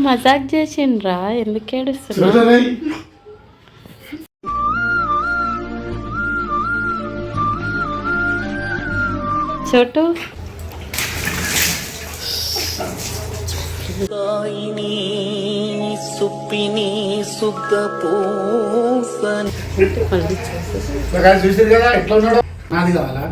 మజాక్ చేసిండ్రా, ఎందుకు ఏడుస్తున్నా? చోటు సుప్పిని సుద్ద పూసని చూసారు కదా ఎట్లా ఉన్నాడో. నాది కావాలా?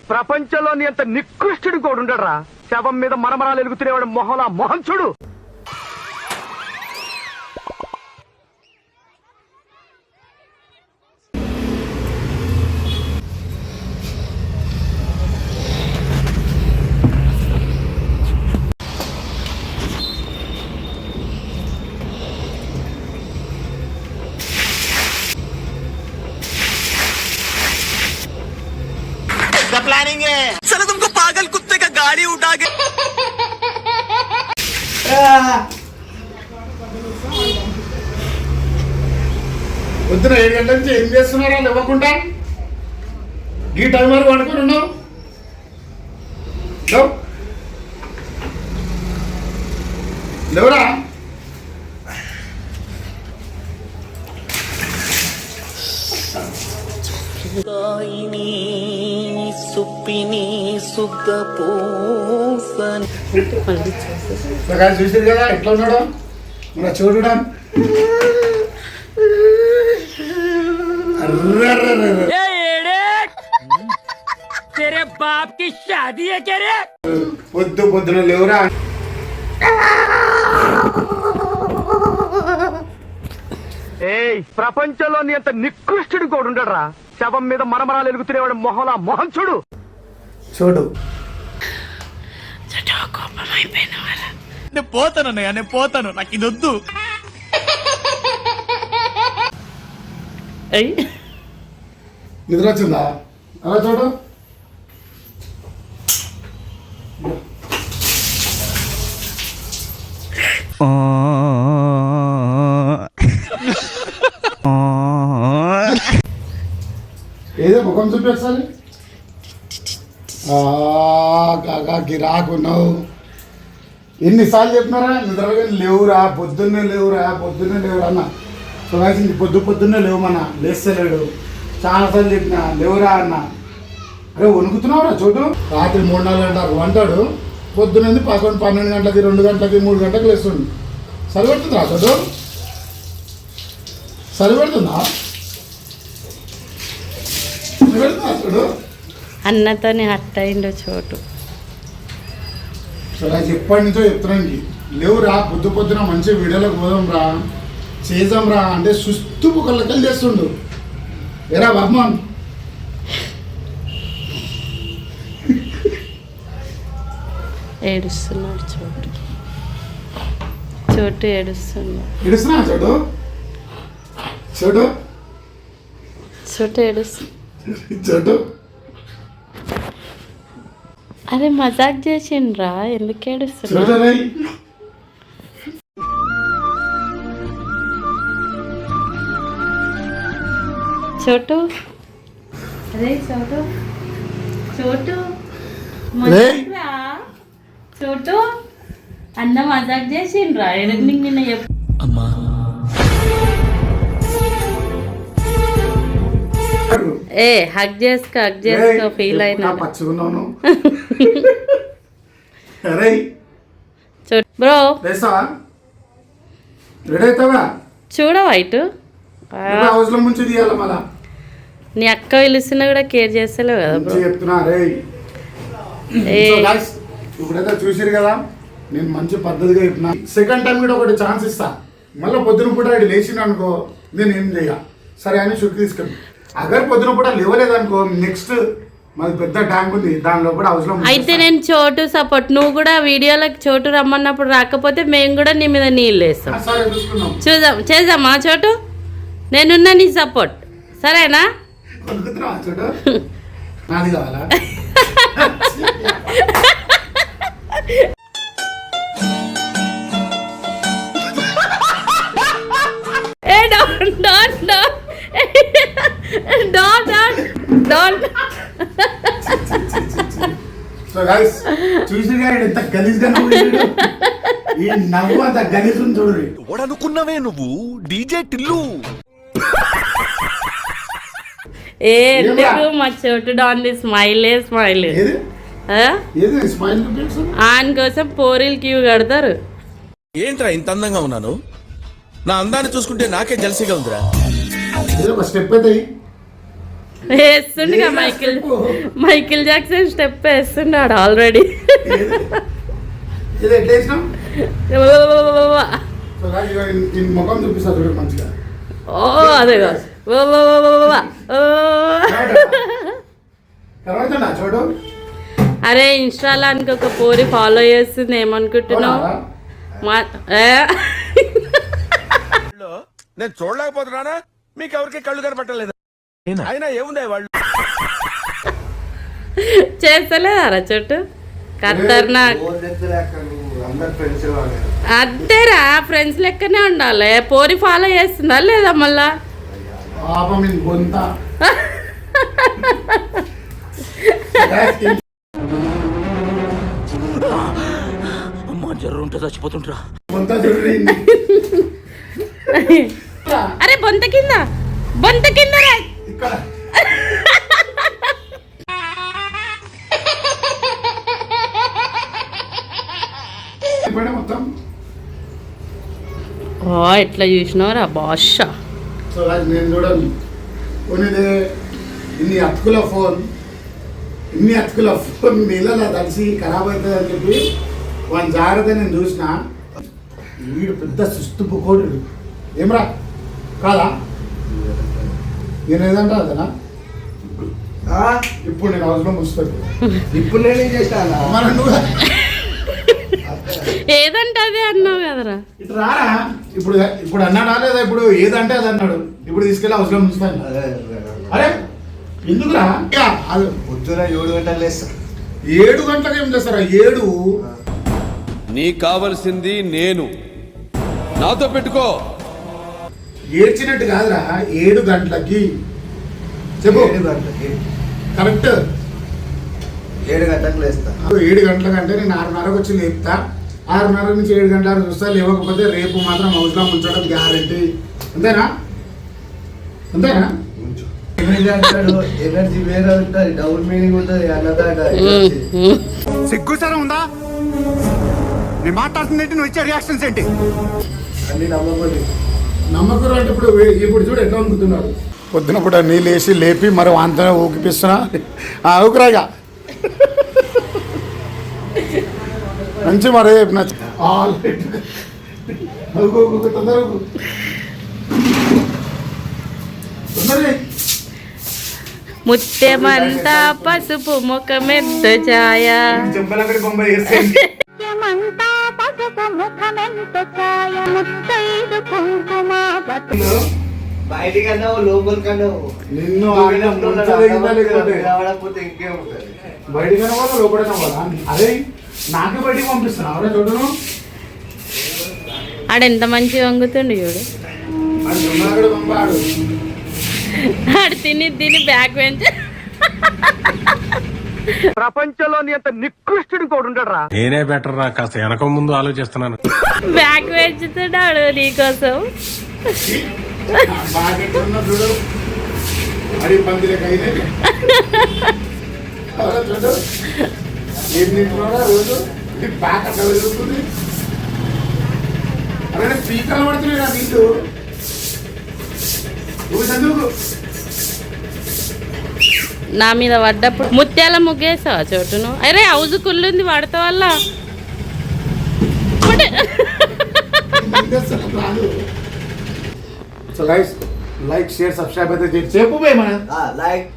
ప్రపంచంలోని అంత నికృష్టుడు కూడా ఉండడరా. శవం మీద మరమరాలు ఎలుగుతునేవాడు మొహలా మొహం చూడు. प्लानिंग है चलो तुमको पागल कुत्ते का गाड़ी उठा के పొద్దున 7 గంటల నుంచి ఏం చేస్తున్నారా ఇవ్వకుండా? ఈ టైం వరకు అనుకుని ఉన్నావు. లేవరా? సుప్పిని సుద్ద పూసని చూసారు కదా ఎట్లా ఉన్నాడో. మన చూడడం तेरे बाप की शादी है क्या रे? పొద్దున లేవురా. ప్రపంచంలోని అంత నికృష్టుడు కూడా ఉండడరా. శవం మీద మరమరాలు ఎలుగుతునేవాడు మొహలా మొహం చూడు. చూడు కోపం అయిపోయిన వాళ్ళ నేను పోతాను నాకు ఇది వద్దు. నిద్ర వచ్చిందా? అలా చూడు. ఏదో ముఖం చూపి ఒకసారి. గిరాకున్నావు. ఎన్నిసార్లు చెప్పినారా నిద్రగా లేవురా, పొద్దున్నే లేవురా అన్న. సో పొద్దున్నే లేవమన్నా, లేస్తలేడు. చాలాసార్లు చెప్పినా లేవురా అన్న. అరే వణుకుతున్నావురా చోటు. రాత్రి 3-4 గంటలకు అంటాడు. పొద్దున్నది 11, 12 గంటలకి, 2 గంటలకి, 3 గంటలకు లేస్తుండు. సరిపెడుతుందా చోటు? సరిపెడుతుందా చూడు. అన్నతోని హట్ అయిండు చోటు. సరే ఎప్పటి నుంచో చెప్తున్నాను, లేవురా పొద్దున మంచి వీడియోలోకి పోదాం రా, చేద్దాం రా అంటే సుస్తు ఒకళ్ళకెళ్ళి చేస్తుండు. ఏరా బహ్మాన్ ఏడుస్తున్నాడు చోటు. చోటు ఏడుస్తున్నాడు. ఏడుస్తున్నా చోటు. చోటు చోటు ఏడుస్తు. చోటు అరే మజాక్ చేసిండ్రా, ఎందుకు ఏడుస్తున్నా? చోటు అరే చోటు చోటు చోటు అన్న మజాక్ చేసిండ్రా. నీకు నిన్న అమ్మా హగ్ చేసుకో ఫీల్ అయినా. పచ్చుకున్నాను బ్రో రెడీ అవుతావా? చూడవా ఇటు? హౌస్ లో ముంచి తీయాలి. మళ్ళా నీ అక్క పిలుస్తున్నా కూడా కేర్ చేస్తలేవు కదా బ్రో. చెప్తున్నా రే. ఇప్పుడైతే చూసిరు కదా, నేను మంచి పద్ధతిగా చెప్పిన. సెకండ్ టైం కూడా ఒకటి ఛాన్స్ ఇస్తా. మళ్ళీ పొద్దున పూట ఇటు లేచిన అనుకో, నేను ఏం చేయ సరే అని షుక్ తీసుకెళ్ళి. అగర్ పొద్దున పూట లేవలేదనుకో, నెక్స్ట్ మాది పెద్ద ట్యాంక్ ఉంది, దానిలో కూడా హౌస్ లో. అయితే నేను చోటు సపోర్ట్. నువ్వు కూడా వీడియోలకు చోటు రమ్మన్నప్పుడు రాకపోతే మేము కూడా నీ మీద నీళ్ళు వేస్తాం. సరే చూసుకున్నాం, చేద్దామా చోటు? నేనున్నా నీ సపోర్ట్, సరేనా? చోటు నాది కావాలా? ఏడో డోంట్. సో గైస్ చూసిగా ఎంత గలీజ్గా నవ్వు, ఈ నవ్వు అంత గలీజ్ చూడండి. ఎవడనుకున్నావే నువ్వు డీజే టిల్లు? ఎందుకు మా చోటు డాన్ది స్మైలే స్మైల్. ఏది ఏది స్మైల్ ఆయన కోసం పోరీలు క్యూ కడతారు. ఏంట్రా ఇంత అందంగా ఉన్నాను? నా అందాన్ని చూసుకుంటే నాకే జలసిగా ఉందిరా. ఏదో ఒక స్టెప్ అయితే వేస్తుండగా మైకిల్ జాక్సన్ స్టెప్ వేస్తున్నాడు ఆల్రెడీ. ఇది ఎట్లా వేసినాం? సో గైస్ ఈ ముఖం చూపిస్తా చూడండి మంచిగా. ఓ అదే కనబడుతుందా చూడు? అరే ఇన్స్టాలో ఒక పోరి ఫాలో చేస్తుంది, ఏమనుకుంటున్నావు? నేను చూడలేకపోతున్నానా? మీకు ఎవరికి కళ్ళు కనపట్టలేదు. అయినా ఏముంది వాళ్ళు చేస్తలేదారా చోటు ఖతర్నాక్. అంతేరా, ఫ్రెండ్స్ లెక్కనే ఉండాలి. పోరి ఫాలో చేస్తుందా లేదా మళ్ళా? పాపం ఇది బొంత. అమ్మా జర్రు ఉంటే చచ్చిపోతుంటరా. బొంత చూడండి. అరే బొంత కింద రా. ఇక్కడ మొత్తం ఎట్లా చూసినవరా బాషా. సో నేను చూడండి కొనిదే ఇన్ని అతుకుల ఫోన్ నీళ్ళలో తడిసి ఖరాబ్ అవుతుంది అని చెప్పి వాని జాగ్రత్త నేను చూసిన. వీడు పెద్ద సుస్తు బుకోడు ఏమరా కాదా? నేను ఏదంటే అదేనా? ఇప్పుడు నేను అవసరం వస్తుంది. ఇప్పుడు నేను చేస్తాను. మన నువ్వు ఏదంటే అదే అన్నావు కదరా. ఇటు రారా. ఇప్పుడు అన్నాడా లేదా? ఇప్పుడు ఏదంటే అది అన్నాడు. ఇప్పుడు తీసుకెళ్ళి అవసరం ఉంచుతాను. అరే ఎందుకురా? అది పొద్దున 7 గంటలు లేస్తాను. 7 గంటలకు ఏం చేస్తారా? 7 నీకు కావలసింది నేను, నాతో పెట్టుకో. ఏడ్చినట్టు కాదురా. 7 గంటలకి చెప్పు 7 గంటలకి కరెక్ట్. 7 గంటలకు లేస్తాను. 7 గంటలకంటే నేను 6:30కు వచ్చి లేపుతా. 6:30 నుంచి 7 గంటల వరకు చూస్తా. లేవకపోతే రేపు మాత్రం హౌస్లో ఉంచడం గ్యారెంటీ. అంతేనా? అంతేనా? ఎనర్జీ వేరే ఉంటుంది, డబుల్ మీనింగ్ ఉంటుంది అన్నదాకా. సిగ్గుసరం ఉందా? నేను మాట్లాడుతుంది ఏంటి? నువ్వు ఇచ్చే రియాక్షన్స్ ఏంటి? అన్ని నమ్మకం. నమ్మకం అంటే ఇప్పుడు చూడు ఎట్లా అనుకుంటున్నాడు. పొద్దున కూడా నీళ్ళు వేసి లేపి మరి వాంతనే ఊకిపిస్తున్నా. ఊకురాగా మంచి మరి తొందరగా ముత్యమంతా పసుపు ముఖమెత్త ఛాయ. చెంపలక్కడి బొమ్మ చేస్తే బయటికి అన్నావు, లోపలికి అన్నావు. నిన్ను రావడకపోతే ఇంకేముంటుంది? బయటికి అవ్వాలా లోపలికి అవ్వాలా? అదే నాకే బయటికి పంపిస్తున్నా. అవరే చూడను ఆడ ఎంత మంచిగా వంగుతుండు చూడు. పంపాడు. ఆడు తిని బ్యాక్ వెంచ. ప్రపంచంలోని అంత నికృష్టుడు కూడా ఉండడరా. నేనే బెటర్ రా, కాస్త వెనక ముందు ఆలోచిస్తున్నాను. బ్యాక్ వెంచుతున్నాడు నీకోసం. బాగా చూడు అడి పందిలకైతే చూడు ఏం తింటున్నాడా రోజు. ఇది బ్యాక్ అట్లా వెళ్తుంది. అలాగే స్పీకర్లు పడుతున్నాయి నా నీళ్ళు. నువ్వు చదువుకు. నా మీద పడ్డప్పుడు ముత్యాల ముగ్గేసావా చోటును? అరే హౌజ్ కుళ్ళుంది వాడతా వల్ల. So guys like share subscribe అయితే చెప్పు బే మన లైక్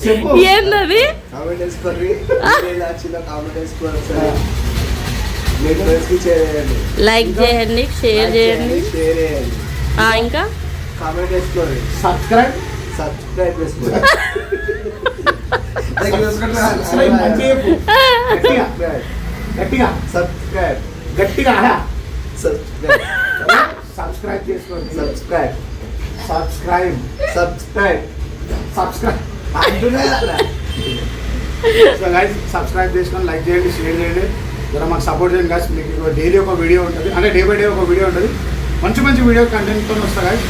చెప్పు ఏందది? కామెంట్ వేసుకోండి. కామెంట్ వేసుకోండి. మీ ఫ్రెండ్స్కి చేయండి. లైక్ చేయండి, షేర్ చేయండి. షేర్ చేయండి. ఇంకా కామెంట్ వేసుకోండి. సబ్స్క్రైబ్ వేసుకోండి. మంచిగా చెప్పు. గట్టిగా. గట్టిగా సబ్స్క్రైబ్ గట్టిగా ఆడా. సబ్స్క్రైబ్ సబ్స్క్రైబ్ చేసుకోండి. సబ్స్క్రైబ్ సబ్స్క్రైబ్ సబ్స్క్రైబ్ సబ్స్క్రైబ్ అంటున్నా సో గైస్ సబ్స్క్రైబ్ చేసుకొని లైక్ చేయండి, షేర్ చేయండి, జర మాకు సపోర్ట్ చేయండి గైస్. మీకు డైలీ ఒక వీడియో ఉంటుంది, అంటే డే బై డే ఒక వీడియో ఉంటుంది. మంచి మంచి వీడియో కంటెంట్తో వస్తా గైస్.